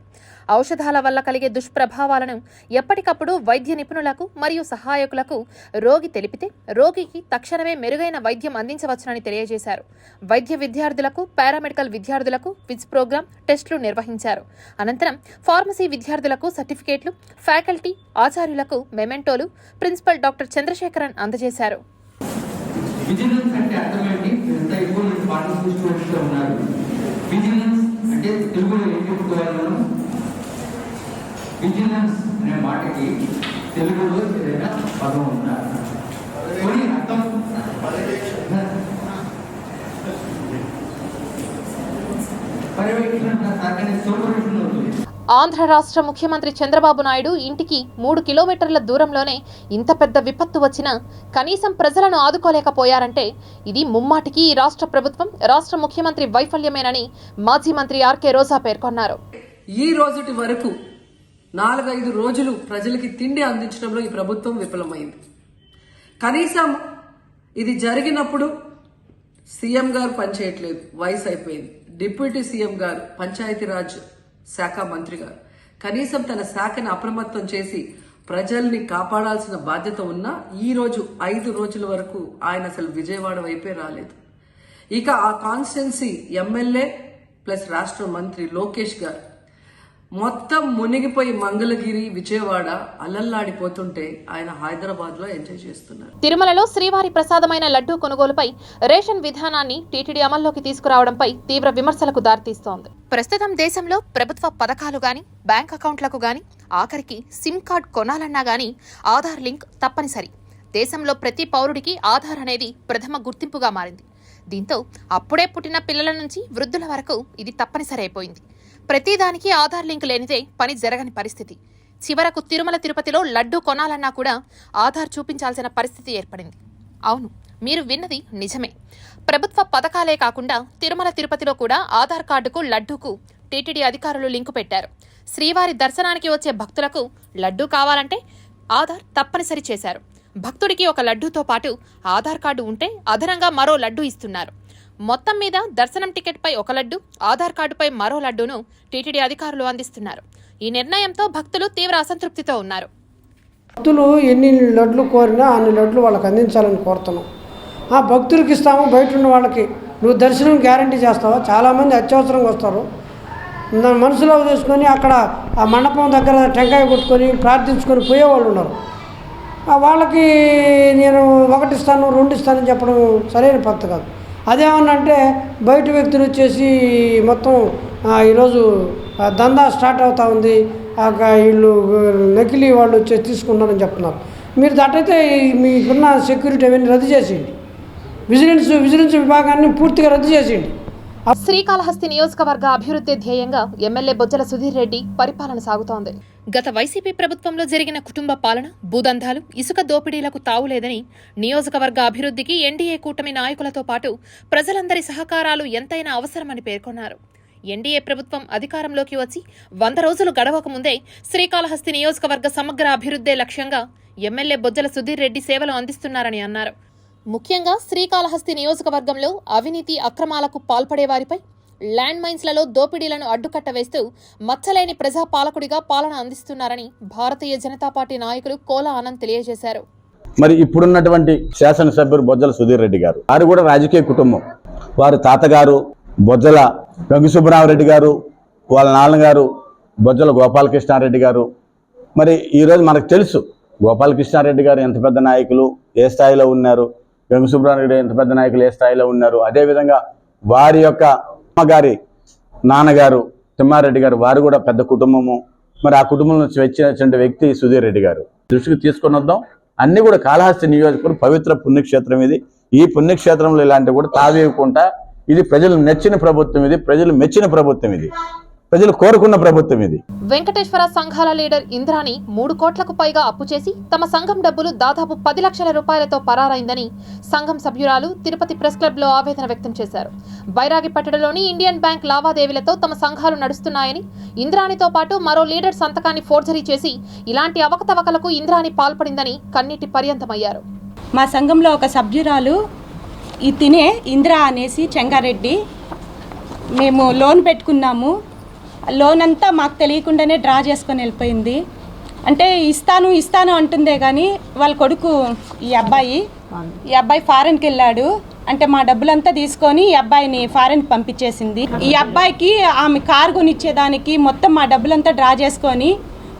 ఔషధాల వల్ల కలిగే దుష్ప్రభావాలను ఎప్పటికప్పుడు వైద్య నిపుణులకు మరియు సహాయకులకు రోగి తెలిపితే రోగికి తక్షణమే మెరుగైన వైద్యం అందించవచ్చునని తెలియజేశారు. వైద్య విద్యార్థులకు, పారామెడికల్ విద్యార్థులకు క్విజ్ ప్రోగ్రాం, టెస్టులు నిర్వహించారు. అనంతరం ఫార్మసీ విద్యార్థులకు సర్టిఫికేట్లు, ఫ్యాకల్టీ, ఆచార్యులకు మెమెంటోలు ప్రిన్సిపల్ డాక్టర్ చంద్రశేఖరన్ అందజేశారు. విజిలెన్స్ అంటే అర్థమేంటి? ఎంత ఎక్కువ మంది పార్టిసిపేట్ స్టూడెంట్స్ ఉన్నారు. విజిలెన్స్ అంటే తెలుగులో ఏం చెప్పుకోవాలి? విజిలెన్స్ అనే మాటకి తెలుగులో ఏదైనా పదం ఉందా? అర్థం పర్యవేక్షణ సాగనే సూపర్విజన్ అవుతుంది. ఆంధ్ర రాష్ట్ర ముఖ్యమంత్రి చంద్రబాబు నాయుడు ఇంటికి 3 కిలోమీటర్ల దూరంలోనే ఇంత పెద్ద విపత్తు వచ్చినా కనీసం ప్రజలను ఆదుకోలేకపోయారంటే ఇది ముమ్మాటికి ఈ రాష్ట్ర ప్రభుత్వం, రాష్ట్ర ముఖ్యమంత్రి వైఫల్యమేనని మాజీ మంత్రి ఆర్కే రోజా పేర్కొన్నారు. ఈ రోజుటి వరకు 4-5 రోజులు ప్రజలకి తిండి అందించడంలో ఈ ప్రభుత్వం విఫలమైంది. కనీసం ఇది జరిగినప్పుడు సీఎం గారు పనిచేయట్లేదు, వయసు అయిపోయింది. డిప్యూటీ సీఎం గారు, పంచాయతీరాజ్ శాఖ మంత్రి గారు కనీసం తన శాఖను అప్రమత్తం చేసి ప్రజల్ని కాపాడాల్సిన బాధ్యత ఉన్నా ఈ రోజు 5 రోజుల వరకు ఆయన అసలు విజయవాడ వైపే రాలేదు. ఇక ఆ కాన్స్టిట్యున్సీ ఎమ్మెల్యే ప్లస్ రాష్ట్ర మంత్రి లోకేష్ గారు మొత్తం మునిగిపోయి మంగళగిరి, విజయవాడ అలల్లాడిపోతుంటే ఆయన హైదరాబాద్లో ఎంజాయ్ చేస్తున్నారు. తిరుమలలో శ్రీవారి ప్రసాదమైన లడ్డూ కొనుగోలుపై రేషన్ విధానాన్ని టీటీడీ అమల్లోకి తీసుకురావడంపై తీవ్ర విమర్శలకు దారితీస్తోంది. ప్రస్తుతం దేశంలో ప్రభుత్వ పథకాలు గాని, బ్యాంక్ అకౌంట్లకు గాని, ఆఖరికి సిమ్ కార్డ్ కొనాలన్నా గాని ఆధార్ లింక్ తప్పనిసరి. దేశంలో ప్రతి పౌరుడికి ఆధార్ అనేది ప్రథమ గుర్తింపుగా మారింది. దీంతో అప్పుడే పుట్టిన పిల్లల నుంచి వృద్ధుల వరకు ఇది తప్పనిసరి అయిపోయింది. ప్రతిదానికి ఆధార్ లింక్ లేనిదే పని జరగని పరిస్థితి. చివరకు తిరుమల తిరుపతిలో లడ్డూ కొనాలన్నా కూడా ఆధార్ చూపించాల్సిన పరిస్థితి ఏర్పడింది. అవును, మీరు విన్నది నిజమే. ప్రభుత్వ పథకాలే కాకుండా తిరుమల తిరుపతిలో కూడా ఆధార్ కార్డుకు లడ్డూకు టీటీడీ అధికారులు లింకు పెట్టారు. శ్రీవారి దర్శనానికి వచ్చే భక్తులకు లడ్డూ కావాలంటే ఆధార్ తప్పనిసరి చేశారు. భక్తుడికి ఒక లడ్డూతో పాటు ఆధార్ కార్డు ఉంటే అదనంగా మరో లడ్డూ ఇస్తున్నారు. మొత్తం మీద దర్శనం టికెట్పై ఒక లడ్డు, ఆధార్ కార్డుపై మరో లడ్డూను టీటీడీ అధికారులు అందిస్తున్నారు. ఈ నిర్ణయంతో భక్తులు తీవ్ర అసంతృప్తితో ఉన్నారు. భక్తులు ఎన్ని లడ్లు కోరినా అన్ని లడ్లు వాళ్ళకి అందించాలని కోరుతున్నాం. ఆ భక్తులకి ఇస్తాము, బయట ఉన్న వాళ్ళకి నువ్వు దర్శనం గ్యారంటీ చేస్తావా? చాలామంది అత్యవసరంగా వస్తారు, మనసులో చేసుకొని అక్కడ ఆ మండపం దగ్గర టెంకాయ కొట్టుకొని ప్రార్థించుకొని పోయేవాళ్ళు ఉన్నారు. వాళ్ళకి నేను 1 ఇస్తాను 2 ఇస్తానని చెప్పడం సరైన పద్ధతి కాదు. అదేమన్నా అంటే బయట వ్యక్తులు వచ్చేసి మొత్తం ఈరోజు దందా స్టార్ట్ అవుతూ ఉంది, వీళ్ళు నకిలీ వాళ్ళు వచ్చేసి తీసుకున్నారని చెప్తున్నారు. మీరు దట్టయితే మీకున్న సెక్యూరిటీ అవన్నీ రద్దు చేసేయండి, విజిలెన్స్ విభాగాన్ని పూర్తిగా రద్దు చేసేయండి. శ్రీకాళహస్తి నియోజకవర్గ అభివృద్ధి ధ్యేయంగా ఎమ్మెల్యే బొజ్జల సుధీర్ రెడ్డి పరిపాలన సాగుతోంది. గత వైసీపీ ప్రభుత్వంలో జరిగిన కుటుంబ పాలన, భూదందాలు, ఇసుక దోపిడీలకు తావులేదని, నియోజకవర్గ అభివృద్ధికి ఎన్డీఏ కూటమి నాయకులతో పాటు ప్రజలందరి సహకారాలు ఎంతైనా అవసరమని పేర్కొన్నారు. ఎన్డీఏ ప్రభుత్వం అధికారంలోకి వచ్చి 100 రోజులు గడవకముందే శ్రీకాళహస్తి నియోజకవర్గ సమగ్ర అభివృద్ధే లక్ష్యంగా ఎమ్మెల్యే బొజ్జల సుధీర్ రెడ్డి సేవలు అందిస్తున్నారని అన్నారు. ముఖ్యంగా శ్రీకాళహస్తి నియోజకవర్గంలో అవినీతి అక్రమాలకు పాల్పడేవారిపై, ల్యాండ్ మైన్స్లలో దోపిడీలను అడ్డుకట్ట వేస్తూ మచ్చలేని ప్రజాపాలకుడిగా పాలన అందిస్తున్నారని భారతీయ జనతా పార్టీ నాయకులు కోల ఆనంద్ తెలియజేశారు. మరి ఇప్పుడున్నటువంటి శాసనసభ్యులు బొజ్జల సుధీర్ రెడ్డి గారు, వారు కూడా రాజకీయ కుటుంబం. వారు తాతగారు బొజ్జల వెంకటసుబ్బరామరెడ్డి గారు, వాళ్ళ నాన్నగారు బొజ్జల గోపాలకృష్ణారెడ్డి గారు. మరి ఈరోజు మనకు తెలుసు గోపాలకృష్ణారెడ్డి గారు ఎంత పెద్ద నాయకులు, ఏ స్థాయిలో ఉన్నారు, వెంకటసుబ్బరామరెడ్డి ఎంత పెద్ద నాయకులు, ఏ స్థాయిలో ఉన్నారు. అదేవిధంగా వారి యొక్క అమ్మగారి నాన్నగారు తిమ్మారెడ్డి గారు, వారు కూడా పెద్ద కుటుంబము. మరి ఆ కుటుంబం నుంచి వచ్చినటువంటి వ్యక్తి సుధీర్ రెడ్డి గారు దృష్టికి తీసుకొని వద్దాం. అన్ని కూడా కాళహస్తి నియోజకవర్గం పవిత్ర పుణ్యక్షేత్రం ఇది. ఈ పుణ్యక్షేత్రంలో ఇలాంటివి కూడా తావేయకుండా, ఇది ప్రజలు నచ్చిన ప్రభుత్వం, ఇది ప్రజలు మెచ్చిన ప్రభుత్వం, ఇది ప్రజలు కోరుకున్న ప్రభుత్వం. ఇది వెంకటేశ్వర సంఘాల లీడర్ ఇంద్రాణి 3 కోట్లకు పైగా అప్పు చేసి తమ సంఘం డబ్బులు దాదాపు 10 లక్షల రూపాయలతో పరారైందని సంఘం సభ్యురాలు తిరుపతి ప్రెస్ క్లబ్ లో ఆవేదన వ్యక్తం చేశారు. బైరాగిపట్టణలోని ఇండియన్ బ్యాంక్ లావాదేవీలతో తమ సంఘాలు నడుస్తున్నాయని, ఇంద్రాణితో పాటు మరో లీడర్ సంతకాన్ని ఫోర్జరీ చేసి ఇలాంటి అవకతవకలకు ఇంద్రాణి పాల్పడిందని కన్నీటి పర్యంతమయ్యారు. మా సంఘంలో ఒక సభ్యురాలు తినే ఇంద్ర అనేసి చెంగారెడ్డి, మేము లోన్ పెట్టుకున్నాము. లోన్ అంతా మాకు తెలియకుండానే డ్రా చేసుకొని వెళ్ళిపోయింది. అంటే ఇస్తాను అంటుందే కానీ వాళ్ళ కొడుకు ఈ అబ్బాయి ఫారెన్కి వెళ్ళాడు. అంటే మా డబ్బులంతా తీసుకొని ఈ అబ్బాయిని ఫారెన్కి పంపించేసింది. ఈ అబ్బాయికి ఆమె కారు కొనిచ్చేదానికి మొత్తం మా డబ్బులంతా డ్రా చేసుకొని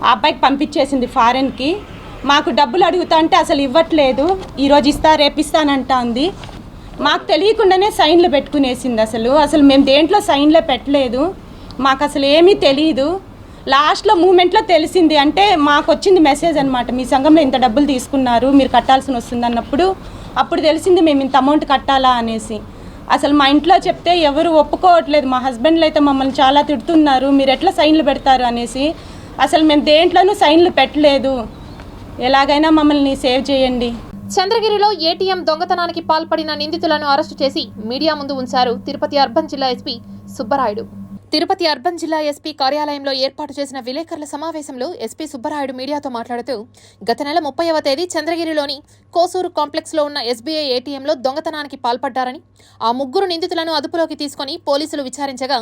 ఆ అబ్బాయికి పంపించేసింది ఫారెన్కి. మాకు డబ్బులు అడుగుతా అంటే అసలు ఇవ్వట్లేదు, ఈరోజు ఇస్తా రేపు ఇస్తానంటా ఉంది. మాకు తెలియకుండానే సైన్లు పెట్టుకునేసింది. అసలు మేము దేంట్లో సైన్లే పెట్టలేదు, మాకు అసలు ఏమీ తెలియదు. లాస్ట్లో మూమెంట్లో తెలిసింది. అంటే మాకు వచ్చింది మెసేజ్ అనమాట, మీ సంఘంలో ఇంత డబ్బులు తీసుకున్నారు, మీరు కట్టాల్సి వస్తుంది అన్నప్పుడు అప్పుడు తెలిసింది మేము ఇంత అమౌంట్ కట్టాలా అనేసి. అసలు మా ఇంట్లో చెప్తే ఎవరు ఒప్పుకోవట్లేదు. మా హస్బెండ్లు అయితే మమ్మల్ని చాలా తిడుతున్నారు, మీరు ఎట్లా సైన్లు పెడతారు అనేసి. అసలు మేము దేంట్లోనూ సైన్లు పెట్టలేదు, ఎలాగైనా మమ్మల్ని సేవ్ చేయండి. చంద్రగిరిలో ఏటీఎం దొంగతనానికి పాల్పడిన నిందితులను అరెస్టు చేసి మీడియా ముందు ఉంచారు తిరుపతి అర్బన్ జిల్లా ఎస్పీ సుబ్బరాయుడు. తిరుపతి అర్బన్ జిల్లా ఎస్పీ కార్యాలయంలో ఏర్పాటు చేసిన విలేకరుల సమావేశంలో ఎస్పీ సుబ్బరాయుడు మీడియాతో మాట్లాడుతూ గత నెల 30వ తేదీ చంద్రగిరిలోని కోసూరు కాంప్లెక్స్లో ఉన్న ఎస్బీఐ ఏటీఎంలో దొంగతనానికి పాల్పడ్డారని, ఆ 3 నిందితులను అదుపులోకి తీసుకుని పోలీసులు విచారించగా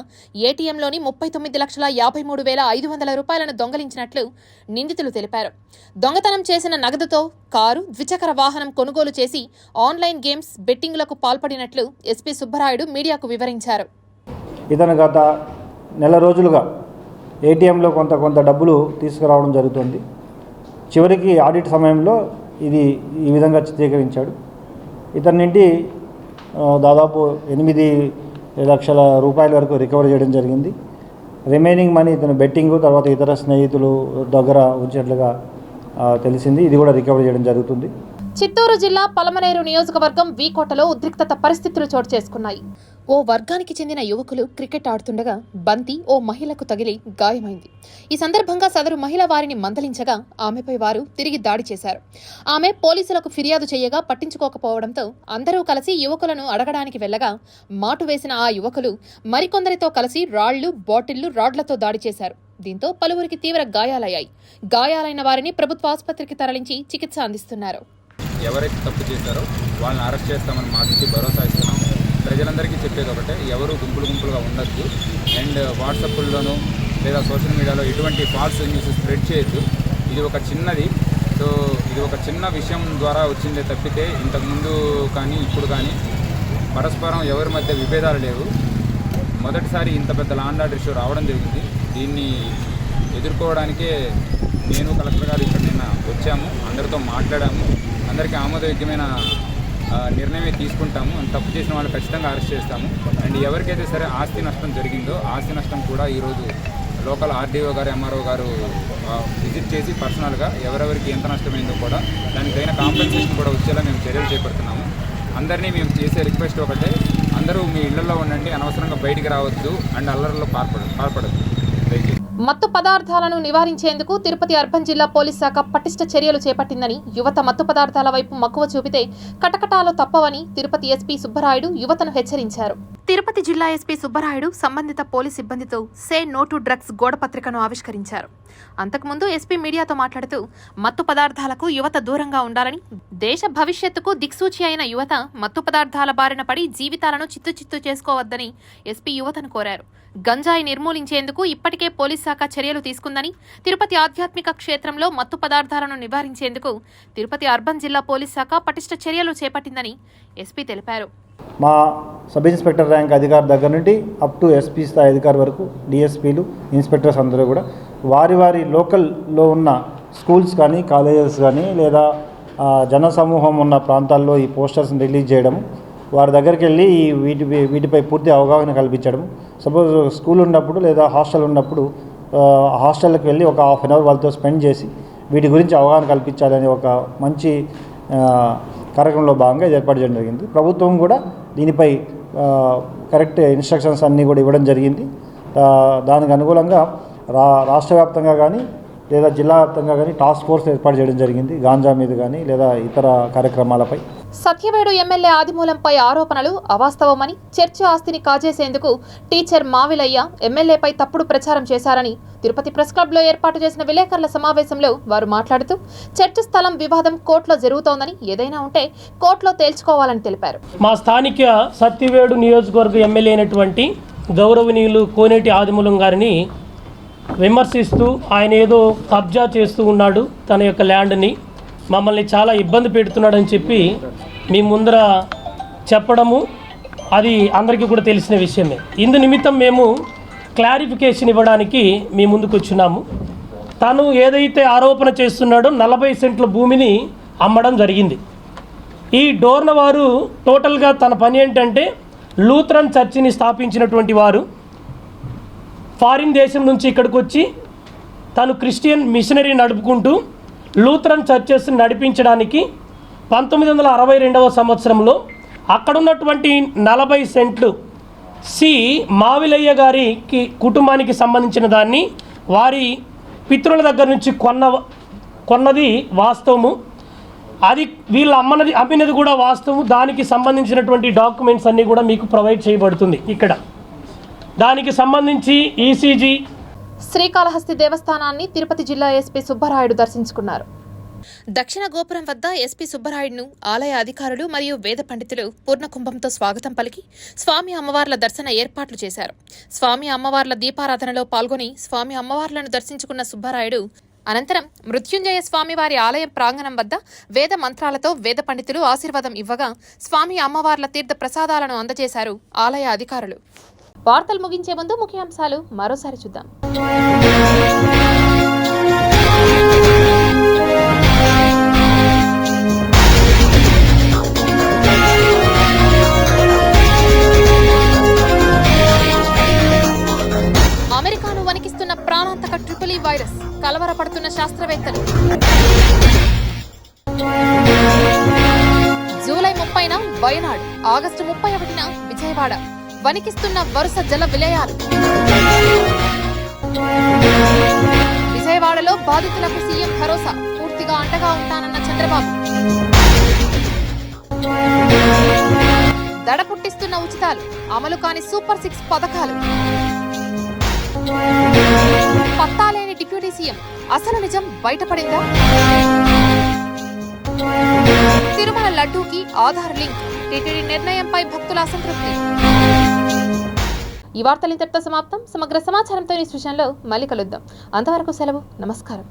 ఏటీఎంలోని 39,53,500 రూపాయలను దొంగలించినట్లు నిందితులు తెలిపారు. దొంగతనం చేసిన నగదుతో కారు, ద్విచక్ర వాహనం కొనుగోలు చేసి ఆన్లైన్ గేమ్స్, బెట్టింగ్లకు పాల్పడినట్లు ఎస్పీ సుబ్బరాయుడు మీడియాకు వివరించారు. ఇతను గత నెల రోజులుగా ఏటీఎంలో కొంత డబ్బులు తీసుకురావడం జరుగుతుంది. చివరికి ఆడిట్ సమయంలో ఇది ఈ విధంగా చిత్రీకరించాడు. ఇతని నుండి దాదాపు 8 లక్షల రూపాయల వరకు రికవర్ చేయడం జరిగింది. రిమైనింగ్ మనీ ఇతను బెట్టింగ్, తర్వాత ఇతర స్నేహితులు దగ్గర ఉంచినట్లుగా తెలిసింది. ఇది కూడా రికవర్ చేయడం జరుగుతుంది. చిత్తూరు జిల్లా పలమనేరు నియోజకవర్గం వీకోటలో ఉద్రిక్తత పరిస్థితులు చోటు చేసుకున్నాయి. ఓ వర్గానికి చెందిన యువకులు క్రికెట్ ఆడుతుండగా బంతి ఓ మహిళకు తగిలి గాయమైంది. ఈ సందర్భంగా సదరు మహిళ వారిని మందలించగా ఆమెపై వారు తిరిగి దాడి చేశారు. ఆమె పోలీసులకు ఫిర్యాదు చేయగా పట్టించుకోకపోవడంతో అందరూ కలిసి యువకులను అడగడానికి వెళ్లగా మాటు వేసిన ఆ యువకులు మరికొందరితో కలిసి రాళ్లు, బాటిళ్లు, రాడ్లతో దాడి చేశారు. దీంతో పలువురికి తీవ్ర గాయాలయ్యాయి. గాయాలైన వారిని ప్రభుత్వ ఆసుపత్రికి తరలించి చికిత్స అందిస్తున్నారు. ఎవరైతే తప్పు చేశారో వాళ్ళని అరెస్ట్ చేస్తామని మాకు భరోసా ఇస్తున్నాము. ప్రజలందరికీ చెప్పేది ఒకటే, ఎవరు గుంపులుగా ఉండొద్దు. అండ్ వాట్సాప్లోనూ లేదా సోషల్ మీడియాలో ఎటువంటి ఫాల్స్ న్యూస్ స్ప్రెడ్ చేయొద్దు. ఇది ఒక చిన్నది. సో ఇది ఒక చిన్న విషయం ద్వారా వచ్చిందే తప్పితే ఇంతకుముందు కానీ ఇప్పుడు కానీ పరస్పరం ఎవరి మధ్య విభేదాలు లేవు. మొదటిసారి ఇంత పెద్ద లాండ్ ఆర్డర్ ఇష్యూ రావడం జరిగింది. దీన్ని ఎదుర్కోవడానికే నేను, కలెక్టర్ గారు ఇక్కడ నిన్న వచ్చాము. అందరితో మాట్లాడాము. అందరికీ ఆమోదయోగ్యమైన నిర్ణయమే తీసుకుంటాము. తప్పు చేసిన వాళ్ళు ఖచ్చితంగా అరెస్ట్ చేస్తాము. అండ్ ఎవరికైతే సరే ఆస్తి నష్టం జరిగిందో ఆస్తి నష్టం కూడా ఈరోజు లోకల్ ఆర్డీఓ గారు, ఎంఆర్ఓ గారు విజిట్ చేసి పర్సనల్గా ఎవరెవరికి ఎంత నష్టమైందో కూడా దానికి తగిన కాంపెన్సేషన్ కూడా వచ్చేలా మేము చర్యలు చేపడుతున్నాము. అందరినీ మేము చేసే రిక్వెస్ట్ ఒకటే, అందరూ మీ ఇళ్లలో ఉండండి, అనవసరంగా బయటికి రావద్దు అండ్ అల్లర్లో పాల్పడద్దు. మత్తు పదార్థాలను నివారించేందుకు తిరుపతి అర్బన్ జిల్లా పోలీస్ శాఖ పటిష్ట చర్యలు చేపట్టిందని, యువత మత్తు పదార్థాల వైపు మక్కువ చూపితే కటకటాలు తప్పవని తిరుపతి ఎస్పీ సుబ్బరాయుడు యువతను హెచ్చరించారు. తిరుపతి జిల్లా ఎస్పీ సుబ్బరాయుడు సంబంధిత పోలీస్ సిబ్బందితో సే నో టు డ్రగ్స్ గోడపత్రికను ఆవిష్కరించారు. అంతకుముందు ఎస్పీ మీడియాతో మాట్లాడుతూ మత్తు పదార్థాలకు యువత దూరంగా ఉండాలని, దేశ భవిష్యత్తుకు దిక్సూచి అయిన యువత మత్తు పదార్థాల బారిన పడి జీవితాలను చిత్తు చేసుకోవద్దని ఎస్పీ యువతను కోరారు. గంజాయి నిర్మూలించేందుకు ఇప్పటికే పోలీస్ శాఖ చర్యలు తీసుకుందని, తిరుపతి ఆధ్యాత్మిక క్షేత్రంలో మత్తు పదార్థాలను నివారించేందుకు తిరుపతి అర్బన్ జిల్లా పోలీస్ శాఖ పటిష్ట చర్యలు చేపట్టిందని ఎస్పీ తెలిపారు. మా సబ్ ఇన్స్పెక్టర్ ర్యాంక్ అధికారి దగ్గర నుండి అప్ టు ఎస్పీ స్థాయి అధికారి వరకు డిఎస్పీలు, ఇన్స్పెక్టర్స్ అందరూ కూడా వారి లోకల్లో ఉన్న స్కూల్స్ కానీ, కాలేజెస్ కానీ లేదా జనసమూహం ఉన్న ప్రాంతాల్లో ఈ పోస్టర్స్ని రిలీజ్ చేయడము, వారి దగ్గరికి వెళ్ళి వీటిపై పూర్తి అవగాహన కల్పించడం. సపోజ్ స్కూల్ ఉన్నప్పుడు లేదా హాస్టల్ ఉన్నప్పుడు హాస్టల్కి వెళ్ళి ఒక ½ గంట వాళ్ళతో స్పెండ్ చేసి వీటి గురించి అవగాహన కల్పించాలని ఒక మంచి కార్యక్రమంలో భాగంగా ఏర్పాటు చేయడం జరిగింది. ప్రభుత్వం కూడా దీనిపై కరెక్ట్ ఇన్స్ట్రక్షన్స్ అన్నీ కూడా ఇవ్వడం జరిగింది. దానికి అనుగుణంగా రాష్ట్ర వ్యాప్తంగా కానీ లేదా జిల్లా వ్యాప్తంగా కానీ టాస్క్ ఫోర్స్ ఏర్పాటు చేయడం జరిగింది. గాంజా మీద కానీ లేదా ఇతర కార్యక్రమాలపై. సత్యవేడు ఎమ్మెల్యే ఆదిమూలంపై ఆరోపణలు అవాస్తవమని, చర్చి ఆస్తిని కాజేసేందుకు టీచర్ మావిలయ్య ఎమ్మెల్యేపై తప్పుడు ప్రచారం చేశారని తిరుపతి ప్రెస్ క్లబ్లో ఏర్పాటు చేసిన విలేకరుల సమావేశంలో వారు మాట్లాడుతూ చర్చి స్థలం వివాదం కోర్టులో జరుగుతోందని, ఏదైనా ఉంటే కోర్టులో తేల్చుకోవాలని తెలిపారు. మా స్థానిక సత్యవేడు నియోజకవర్గ ఎమ్మెల్యే అయినటువంటి గౌరవనీయులు కోనేటి ఆదిమూలం గారిని విమర్శిస్తూ ఆయన ఏదో కబ్జా చేస్తూ ఉన్నాడు, తన యొక్క ల్యాండ్ని మమ్మల్ని చాలా ఇబ్బంది పెడుతున్నాడని చెప్పి మీ ముందర చెప్పడము అది అందరికీ కూడా తెలిసిన విషయమే. ఇందు నిమిత్తం మేము క్లారిఫికేషన్ ఇవ్వడానికి మీ ముందుకు వచ్చున్నాము. తను ఏదైతే ఆరోపణ చేస్తున్నాడో 40 సెంట్ల భూమిని అమ్మడం జరిగింది. ఈ డోర్న వారు టోటల్గా తన పని ఏంటంటే లూథరన్ చర్చిని స్థాపించినటువంటి వారు, ఫారిన్ దేశం నుంచి ఇక్కడికి వచ్చి తను క్రిస్టియన్ మిషనరీ నడుపుకుంటూ లూథరన్ చర్చెస్ నడిపించడానికి 1962వ సంవత్సరంలో అక్కడున్నటువంటి 40 సెంట్లు మావిలయ్య గారికి కుటుంబానికి సంబంధించిన దాన్ని వారి పితృల దగ్గర నుంచి కొన్నది వాస్తవము. అది వీళ్ళు అమ్మినది కూడా వాస్తవం. దానికి సంబంధించినటువంటి డాక్యుమెంట్స్ అన్నీ కూడా మీకు ప్రొవైడ్ చేయబడుతుంది. ఇక్కడ దానికి సంబంధించి ఈసీజీ. శ్రీకాళహస్తి దేవస్థానాన్ని తిరుపతి జిల్లా ఎస్పీ సుబ్బరాయుడు దర్శించుకున్నారు. దక్షిణ గోపురం వద్ద ఎస్పీ సుబ్బరాయుడును ఆలయ అధికారులు మరియు వేద పండితులు పూర్ణకుంభంతో స్వాగతం పలికి స్వామి అమ్మవార్ల దర్శన ఏర్పాట్లు చేశారు. స్వామి అమ్మవార్ల దీపారాధనలో పాల్గొని స్వామి అమ్మవార్లను దర్శించుకున్న సుబ్బరాయుడు అనంతరం మృత్యుంజయ స్వామివారి ఆలయం ప్రాంగణం వద్ద వేద మంత్రాలతో వేద పండితులు ఆశీర్వాదం ఇవ్వగా స్వామి అమ్మవార్ల తీర్థ ప్రసాదాలను అందజేశారు ఆలయ అధికారులు. వార్తలు ముగించే ముందు ముఖ్యాంశాలు మరోసారి చూద్దాం. అమెరికాను వణికిస్తున్న ప్రాణాంతక ట్రిపుల్ ఈ వైరస్, కలవరపడుతున్న శాస్త్రవేత్తలు. జూలై 30న వయనాడ్, ఆగస్టు 31న విజయవాడ, వణికిస్తున్న వరుస జల విలయాలు. విజయవాడలో బాధితులకు సీఎం భరోసా, పూర్తిగా అండగా ఉంటానన్న చంద్రబాబు. దడ పుట్టిస్తున్న ఉచితాలు, అమలు కాని సూపర్ 6 పథకాలు. పత్తాలేని డిప్యూటీ సీఎం, అసలు నిజం బయటపడిందా? తిరుమల లడ్డూకి ఆధార్ లింక్, టీటీడీ నిర్ణయంపై భక్తుల అసంతృప్తి. ఈ వార్తలు ఇంతటితో సమాప్తం. సమగ్ర సమాచారంతో ఈ విషయంలో మళ్ళీ కలుద్దాం. అంతవరకు సెలవు. నమస్కారం.